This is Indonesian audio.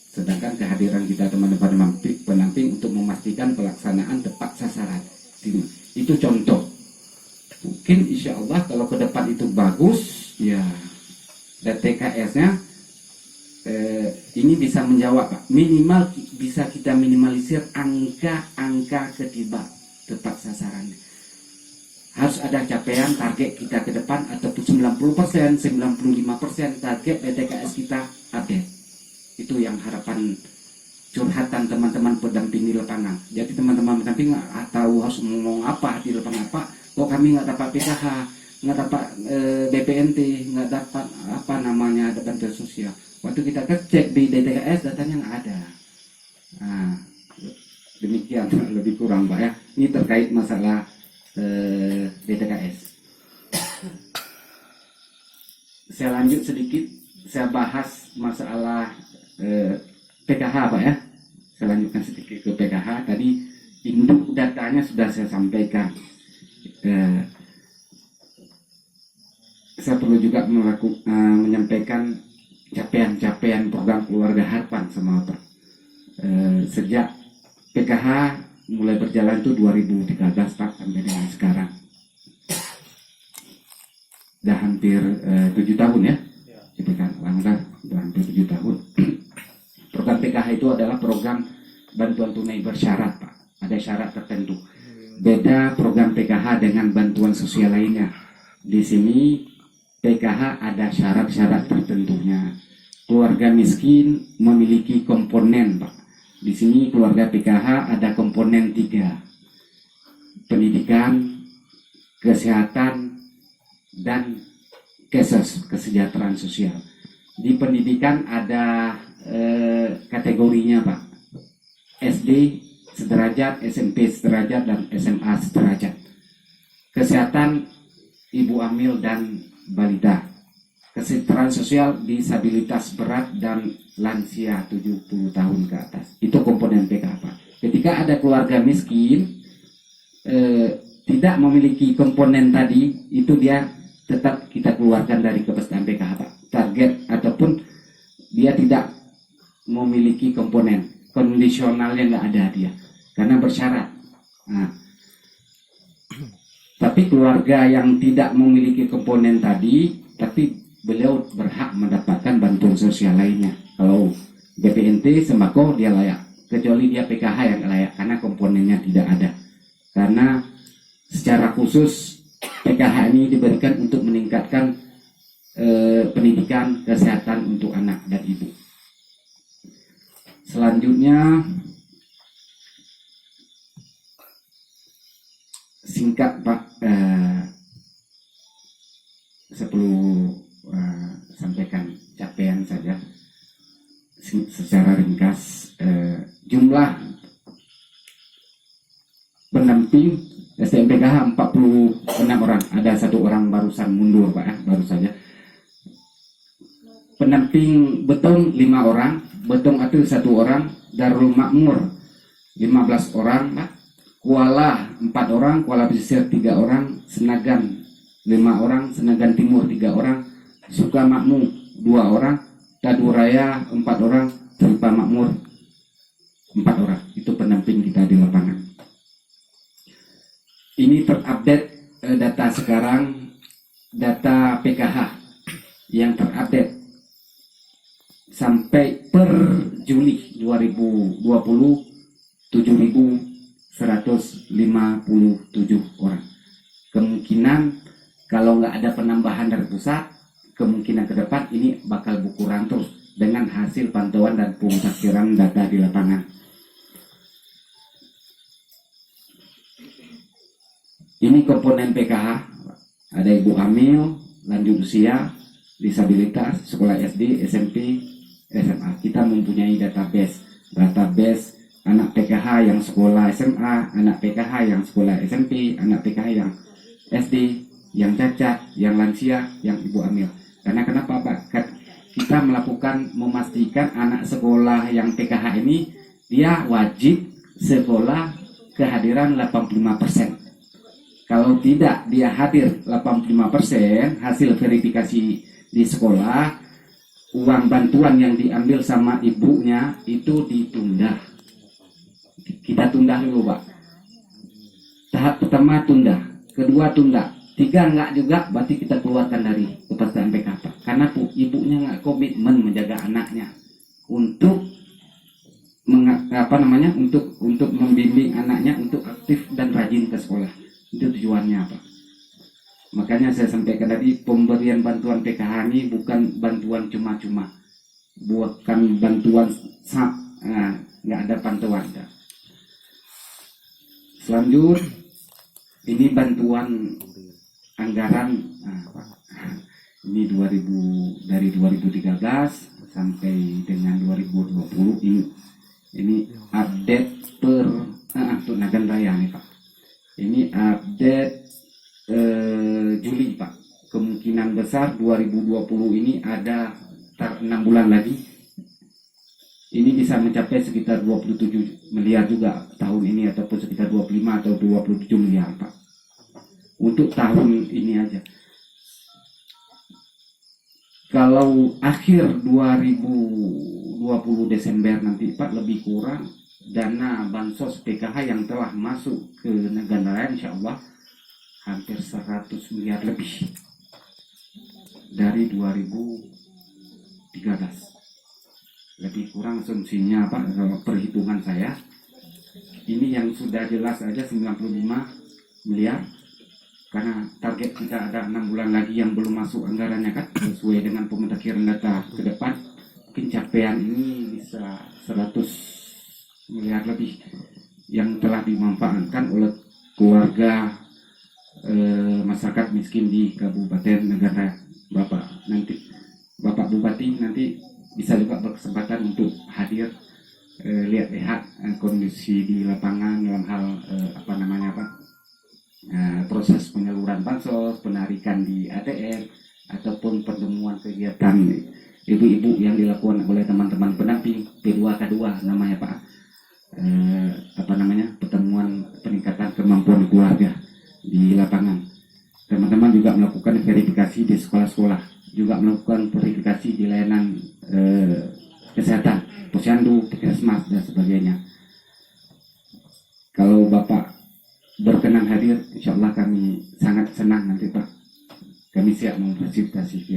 Sedangkan kehadiran kita teman-teman pendamping untuk memastikan pelaksanaan tepat sasaran. Itu contoh. Mungkin insya Allah kalau ke depan itu bagus, ya dan TKS-nya ini bisa menjawab, Pak. Minimal bisa kita minimalisir angka ketidak tepat sasaran. Harus ada capaian target kita ke depan ataupun 90%, 95% target TKS kita update. Itu yang harapan curhatan teman-teman pendamping di lapangan. Jadi teman-teman pendamping nggak tahu harus ngomong apa di lapangan apa. Kok kami nggak dapat PKH, nggak dapat BPNT, nggak dapat apa namanya bantuan sosial. Waktu kita cek di DTKS datanya nggak ada. Nah, demikian lebih kurang Pak ya. Ini terkait masalah DTKS. Saya lanjut sedikit, saya bahas masalah PKH Pak ya. Saya lanjutkan sedikit ke PKH. Tadi induk datanya sudah saya sampaikan. Saya perlu juga menyampaikan capaian-capaian program keluarga harapan sama Pak. Sejak PKH mulai berjalan itu 2013 Pak sampai dengan sekarang. Sudah hampir 7 tahun ya. Itu kan langgar sudah hampir 7 tahun. Program PKH itu adalah program bantuan tunai bersyarat Pak. Ada syarat tertentu. Beda program PKH dengan bantuan sosial lainnya. Di sini PKH ada syarat-syarat tertentunya. Keluarga miskin memiliki komponen Pak. Di sini keluarga PKH ada komponen 3. Pendidikan, kesehatan, dan kesejahteraan sosial. Di pendidikan ada kategorinya Pak. SD sederajat, SMP sederajat, dan SMA sederajat. Kesehatan ibu hamil dan balita. Kesejahteraan sosial disabilitas berat dan lansia 70 tahun ke atas. Itu komponen PKH Pak. Ketika ada keluarga miskin tidak memiliki komponen tadi, itu dia tetap kita keluarkan dari kepesertaan PKH Pak. Target ataupun dia tidak memiliki komponen, kondisionalnya nggak ada dia karena bersyarat. Nah, tapi keluarga yang tidak memiliki komponen tadi, tapi beliau berhak mendapatkan bantuan sosial lainnya. Kalau BPNT sembako dia layak, kecuali dia PKH yang layak karena komponennya tidak ada. Karena secara khusus PKH ini diberikan untuk meningkatkan pendidikan kesehatan untuk anak dan ibu. Selanjutnya singkat Pak, saya perlu sampaikan capaian saja secara ringkas. Jumlah pendamping STMPKH 46 orang, ada 1 orang barusan mundur Pak ya, baru saja. Pendamping Betong 5 orang, Betong Atil 1 orang, Darul Makmur 15 orang Pak. Kuala 4 orang, Kuala Pesisir 3 orang, Senagan 5 orang, Senagan Timur 3 orang, Sukamakmur 2 orang, Taduraya 4 orang, Tripa Makmur 4 orang. Itu pendamping kita di lapangan. Ini terupdate data sekarang, data PKH yang terupdate sampai per Juli 2020 7.157 orang. Kemungkinan kalau nggak ada penambahan dari pusat, kemungkinan ke depan ini bakal berkurang terus dengan hasil pantauan dan pemutakhiran data di lapangan. Ini komponen PKH, ada ibu hamil, lanjut usia, disabilitas, sekolah SD, SMP, SMA. Kita mempunyai database anak PKH yang sekolah SMA, anak PKH yang sekolah SMP, anak PKH yang SD, yang cacat, yang lansia, yang ibu hamil. Karena kenapa Pak? Kita memastikan anak sekolah yang PKH ini dia wajib sekolah kehadiran 85%. Kalau tidak dia hadir 85%, hasil verifikasi di sekolah uang bantuan yang diambil sama ibunya itu ditunda. Kita tunda dulu Pak. Tahap pertama tunda, kedua tunda, tiga enggak juga, berarti kita keluarkan dari kepesertaan PKH Pak. Karena ibunya nggak komitmen menjaga anaknya untuk untuk membimbing anaknya untuk aktif dan rajin ke sekolah. Itu tujuannya Pak. Makanya saya sampaikan tadi, pemberian bantuan PKH ini bukan bantuan cuma-cuma, bukan bantuan nggak ada pantauan. Selanjut, ini bantuan anggaran Pak. Ini dari 2013 sampai dengan 2020 ini update untuk Nagan Raya nih Pak. Ini update Juli Pak. Kemungkinan besar 2020 ini ada 6 bulan lagi. Ini bisa mencapai sekitar 27 miliar juga tahun ini, ataupun sekitar 25 atau 27 miliar Pak. Untuk tahun ini aja. Kalau akhir 2020 Desember nanti Pak, lebih kurang dana bansos PKH yang telah masuk ke negara insya Allah hampir 100 miliar lebih dari 2013. Lebih kurang asumsinya Pak, kalau perhitungan saya ini yang sudah jelas aja 95 miliar, karena target kita ada 6 bulan lagi yang belum masuk anggarannya kan, sesuai dengan pemutakhiran data ke depan mungkin capaian ini bisa 100 miliar lebih yang telah dimanfaatkan oleh keluarga masyarakat miskin di Kabupaten Nagan Raya. Bapak Bupati nanti bisa juga berkesempatan untuk hadir lihat kondisi di lapangan dalam hal proses penyaluran bansos, penarikan di ATM, ataupun pertemuan kegiatan ibu-ibu yang dilakukan oleh teman-teman pendamping P2K2 namanya Pak. Pertemuan peningkatan kemampuan keluarga di lapangan. Teman-teman juga melakukan verifikasi di sekolah-sekolah, juga melakukan verifikasi di layanan kesehatan, posyandu, puskesmas dan sebagainya. Kalau Bapak berkenan hadir, insya Allah kami sangat senang nanti Pak. Kami siap memfasilitasi